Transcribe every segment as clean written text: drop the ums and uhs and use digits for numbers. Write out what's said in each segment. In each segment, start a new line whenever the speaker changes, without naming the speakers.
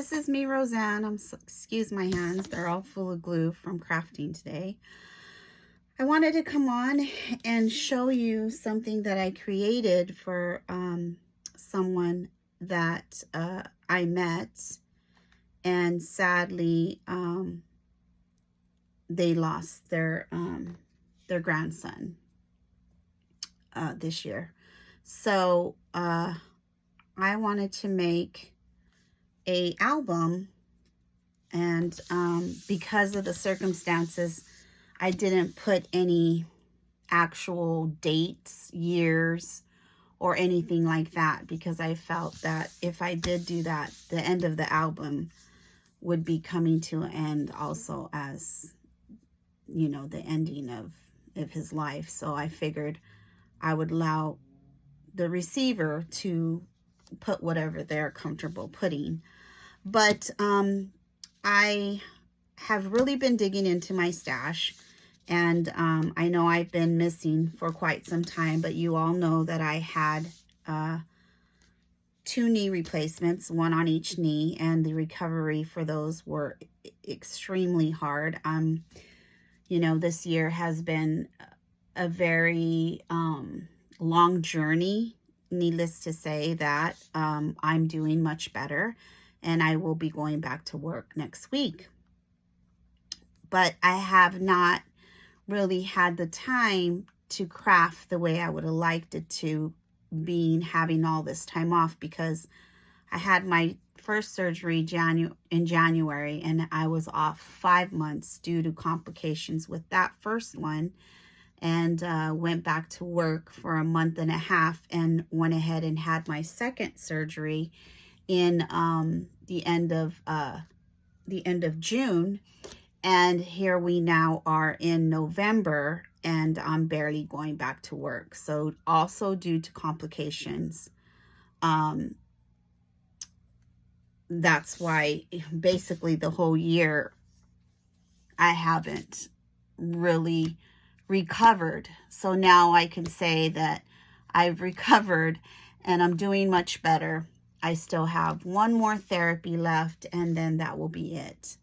this is me, Roseanne. Excuse my hands. They're all full of glue from crafting today. I wanted to come on and show you something that I created for someone that I met, and sadly they lost their grandson this year. So I wanted to make a album, and because of the circumstances, I didn't put any actual dates, years, or anything like that, because I felt that if I did do that, the end of the album would be coming to an end also, as you know, the ending of his life. So I figured I would allow the receiver to put whatever they're comfortable putting. But I have really been digging into my stash, and I know I've been missing for quite some time, but you all know that I had 2 knee replacements, 1 on each knee, and the recovery for those were extremely hard. You know, this year has been a very long journey. Needless to say that I'm doing much better, and I will be going back to work next week. But I have not really had the time to craft the way I would have liked it to, having all this time off, because I had my first surgery in January, and I was off 5 months due to complications with that first one, and went back to work for a month and a half, and went ahead and had my second surgery in the end of June. And here we now are in November, and I'm barely going back to work. So also due to complications, that's why basically the whole year I haven't really recovered. So now I can say that I've recovered and I'm doing much better. I still have 1 more therapy left, and then that will be it.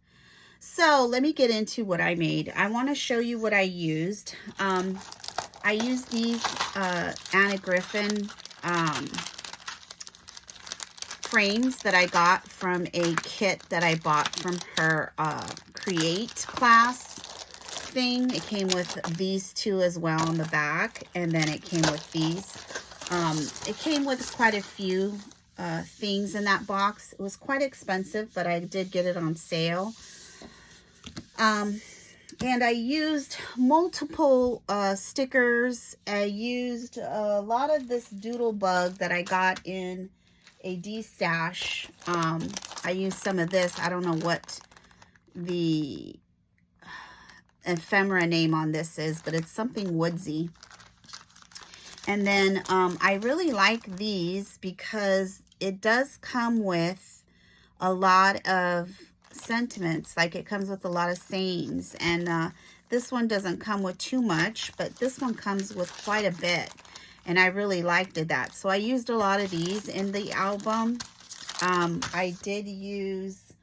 So let me get into what I made. I want to show you what I used. I used these Anna Griffin frames that I got from a kit that I bought from her Create class thing. It came with these 2 as well on the back, and then it came with these. It came with quite a few things in that box. It was quite expensive, but I did get it on sale. And I used multiple stickers. I used a lot of this Doodlebug that I got in a D-stash. I used some of this. I don't know what the ephemera name on this is, but it's something woodsy. And then I really like these because it does come with a lot of sentiments. Like, it comes with a lot of sayings, and this one doesn't come with too much, but this one comes with quite a bit, and I really liked that. So I used a lot of these in the album. I did use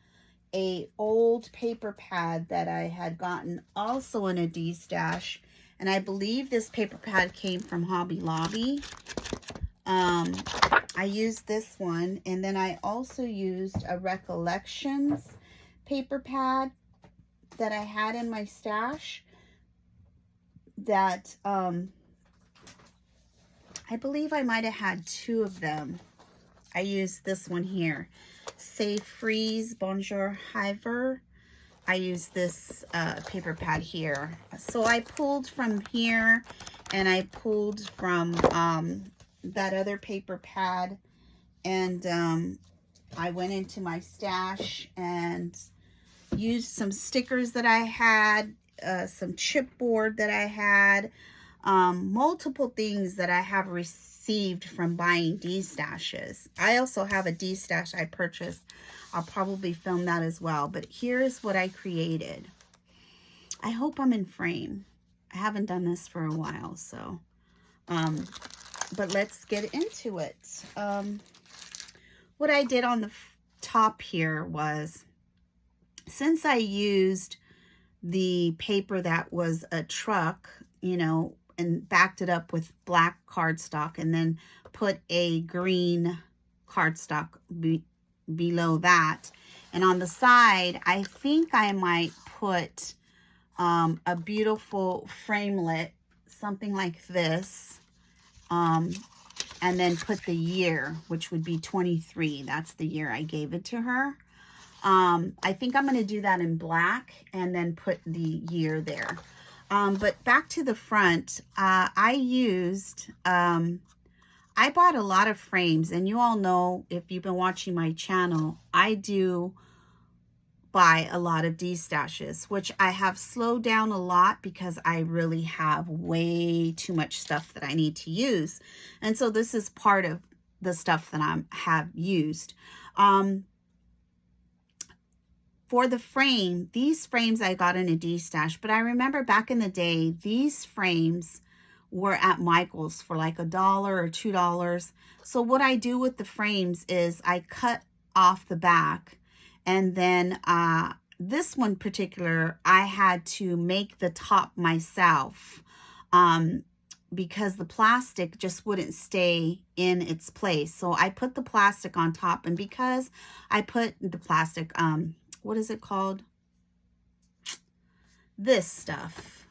a old paper pad that I had gotten also in a D-stash, and I believe this paper pad came from Hobby Lobby. I used this one, and then I also used a Recollections paper pad that I had in my stash that I believe I might have had 2 of them. I used this one here, Say Freeze Bonjour Hiver. I used this paper pad here. So I pulled from here, and I pulled from that other paper pad, and I went into my stash and used some stickers that I had, some chipboard that I had, multiple things that I have received from buying D-stashes. I also have a D-stash I purchased. I'll probably film that as well. But here's what I created. I hope I'm in frame. I haven't done this for a while, so but let's get into it. What I did on the top here was, since I used the paper that was a truck, you know, and backed it up with black cardstock and then put a green cardstock below that. And on the side, I think I might put a beautiful framelit, something like this, and then put the year, which would be 23. That's the year I gave it to her. I think I'm going to do that in black and then put the year there. But back to the front, I bought a lot of frames, and you all know, if you've been watching my channel, I do buy a lot of D-stashes, which I have slowed down a lot because I really have way too much stuff that I need to use. And so this is part of the stuff that I have used. For the frame, these frames I got in a D-stash, but I remember back in the day, these frames were at Michael's for like $1 or $2. So what I do with the frames is I cut off the back, and then this one particular, I had to make the top myself because the plastic just wouldn't stay in its place. So I put the plastic on top, and because I put the plastic, what is it called? This stuff.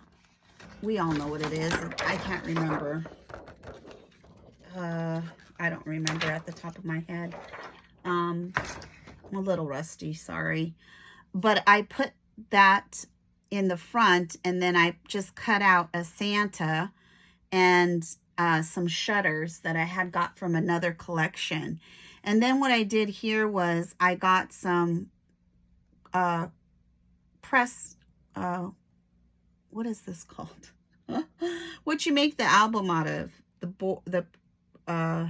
We all know what it is. I can't remember. I don't remember at the top of my head. I'm a little rusty, sorry. But I put that in the front, and then I just cut out a Santa and some shutters that I had got from another collection. And then what I did here was I got some press, what is this called? What you make the album out of? I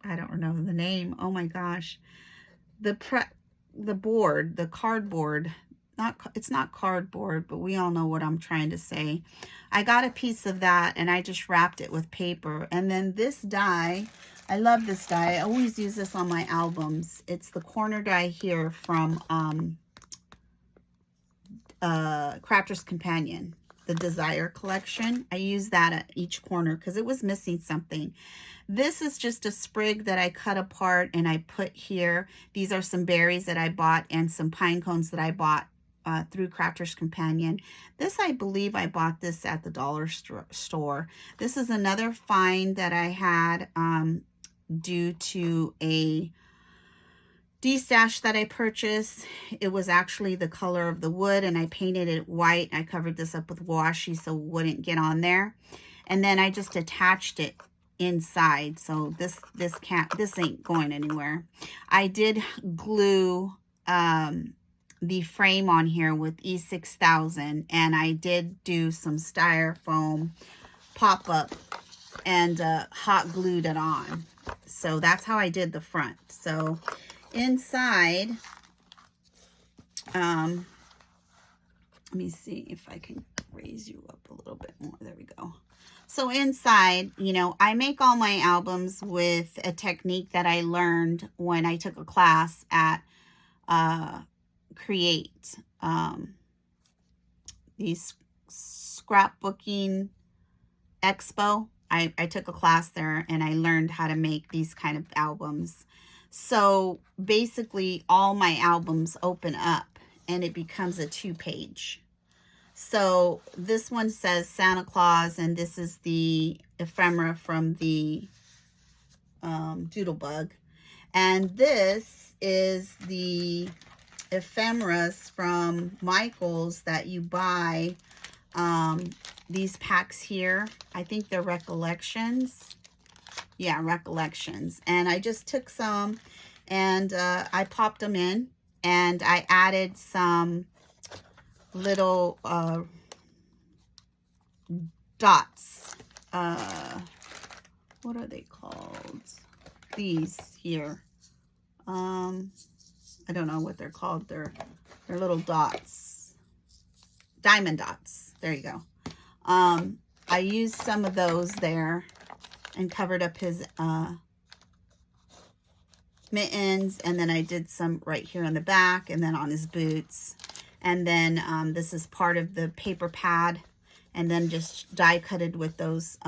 don't know the name. Oh my gosh. The board, the cardboard. It's not cardboard, but we all know what I'm trying to say. I got a piece of that, and I just wrapped it with paper. And then this die, I love this die. I always use this on my albums. It's the corner die here from Crafter's Companion, the Desire collection. I use that at each corner because it was missing something. This is just a sprig that I cut apart and I put here. These are some berries that I bought and some pine cones that I bought through Crafter's Companion. This, I believe I bought this at the dollar store. This is another find that I had due to a D-stash that I purchased. It was actually the color of the wood, and I painted it white. I covered this up with washi so it wouldn't get on there. And then I just attached it inside. So this ain't going anywhere. I did glue the frame on here with E6000, and I did do some styrofoam pop-up and hot glued it on. So that's how I did the front. So inside, let me see if I can raise you up a little bit more. There we go. So inside, you know, I make all my albums with a technique that I learned when I took a class at Create, these scrapbooking expo. I took a class there and I learned how to make these kind of albums. So basically all my albums open up and it becomes a 2-page. So this one says Santa Claus, and this is the ephemera from the Doodlebug. And this is the ephemeras from Michael's that you buy. These packs here, I think they're Recollections. Yeah, Recollections. And I just took some and I popped them in, and I added some little dots. What are they called? These here. I don't know what they're called. They're little dots. Diamond dots. There you go. I used some of those there and covered up his mittens, and then I did some right here on the back and then on his boots. And then this is part of the paper pad, and then just die cutted with those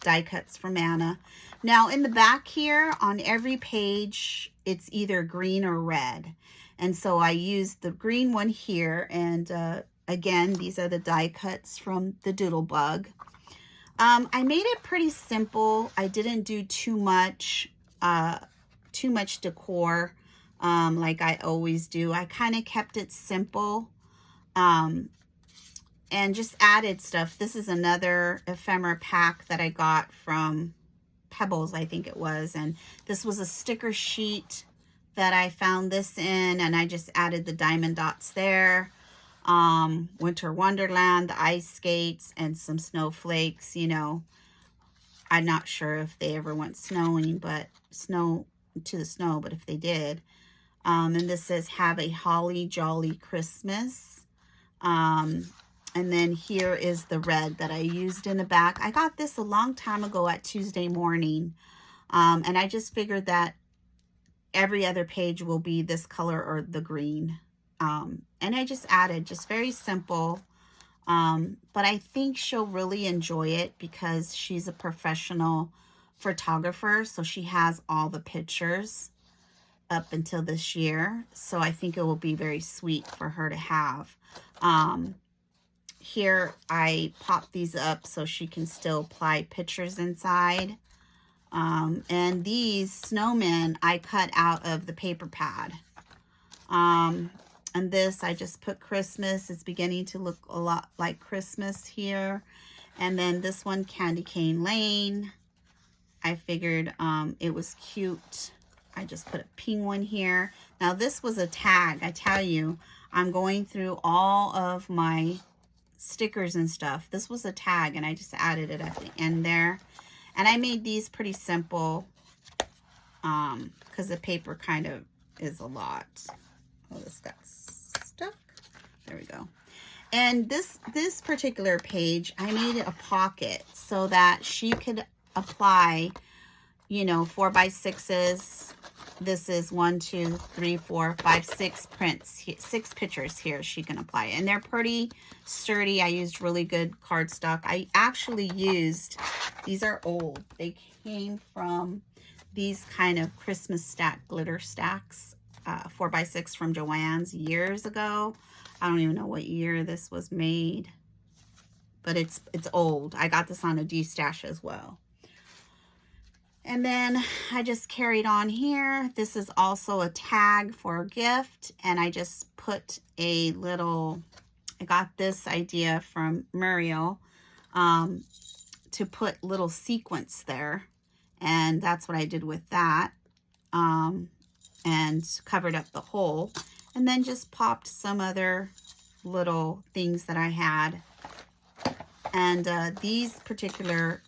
die cuts from Anna. Now in the back here, on every page, it's either green or red. And so I used the green one here, and again, these are the die cuts from the Doodlebug. I made it pretty simple. I didn't do too much decor like I always do. I kind of kept it simple and just added stuff. This is another ephemera pack that I got from Pebbles, I think it was, and this was a sticker sheet that I found this in, and I just added the diamond dots there. Winter Wonderland, the ice skates, and some snowflakes. You know, I'm not sure if they ever went snowing, but but if they did. And this says, have a holly jolly Christmas. And then here is the red that I used in the back. I got this a long time ago at Tuesday Morning. And I just figured that every other page will be this color or the green. And I just added, just very simple. But I think she'll really enjoy it because she's a professional photographer. So she has all the pictures up until this year. So I think it will be very sweet for her to have. Here I pop these up so she can still apply pictures inside. And these snowmen I cut out of the paper pad. And this, I just put Christmas. It's beginning to look a lot like Christmas here. And then this one, Candy Cane Lane. I figured it was cute. I just put a penguin here. Now this was a tag. I tell you, I'm going through all of my stickers and stuff. This was a tag, and I just added it at the end there. And I made these pretty simple because the paper kind of is a lot. Oh, this got stuck. There we go. And this particular page, I made it a pocket so that she could apply, you know, 4x6s. This is 1, 2, 3, 4, 5, 6 prints, 6 pictures here she can apply. And they're pretty sturdy. I used really good cardstock. I actually used, these are old. They came from these kind of Christmas stack glitter stacks, 4x6 from Joann's years ago. I don't even know what year this was made, but it's old. I got this on a D-stash as well. And then I just carried on here. This is also a tag for a gift. And I just put a little, I got this idea from Muriel to put little sequins there. And that's what I did with that. And covered up the hole. And then just popped some other little things that I had. And these particular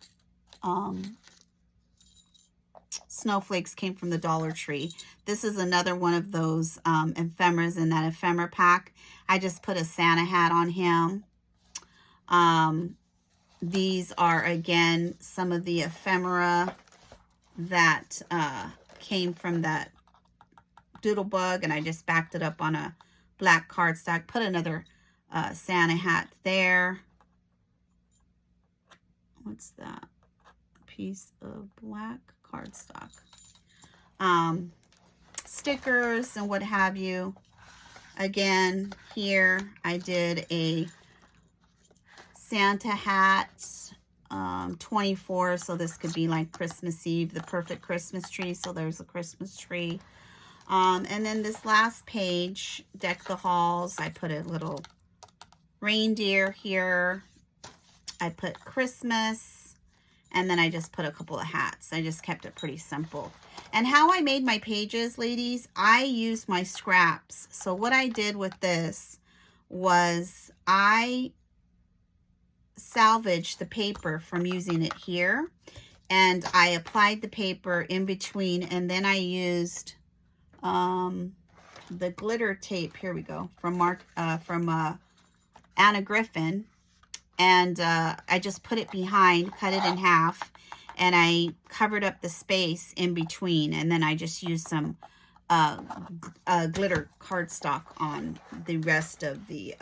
snowflakes came from the Dollar Tree. This is another one of those ephemeras in that ephemera pack. I just put a Santa hat on him. These are, again, some of the ephemera that came from that Doodlebug, and I just backed it up on a black cardstock. Put another Santa hat there. What's that? A piece of black cardstock. Stickers and what have you. Again, here I did a Santa hat, 24, so this could be like Christmas Eve, the perfect Christmas tree. So there's a Christmas tree. And then this last page, Deck the Halls, I put a little reindeer here. I put Christmas, and then I just put a couple of hats. I just kept it pretty simple. And how I made my pages, ladies, I used my scraps. So what I did with this was I salvaged the paper from using it here, and I applied the paper in between, and then I used the glitter tape, here we go, from Anna Griffin, and I just put it behind, cut it in half, and I covered up the space in between, and then I just used some glitter cardstock on the rest of the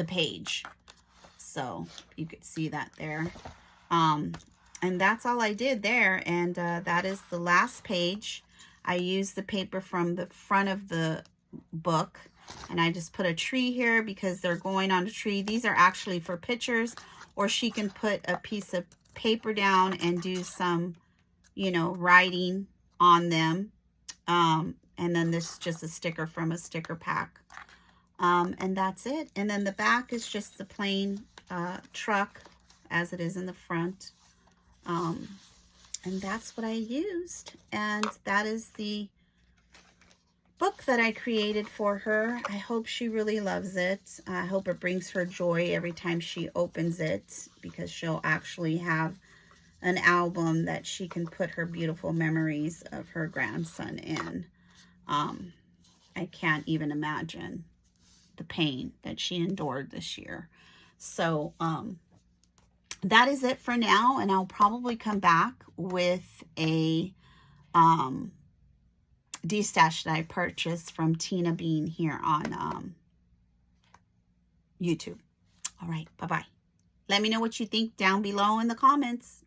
page. So you could see that there. And that's all I did there. And that is the last page. I used the paper from the front of the book. And I just put a tree here because they're going on a tree. These are actually for pictures. Or she can put a piece of paper down and do some, you know, writing on them. And then this is just a sticker from a sticker pack. And that's it. And then the back is just the plain truck as it is in the front. And that's what I used. And that is the book that I created for her. I hope she really loves it. I hope it brings her joy every time she opens it, because she'll actually have an album that she can put her beautiful memories of her grandson in. I can't even imagine the pain that she endured this year. So that is it for now, and I'll probably come back with a D-stash that I purchased from Tina Bean here on YouTube. All right, bye-bye. Let me know what you think down below in the comments.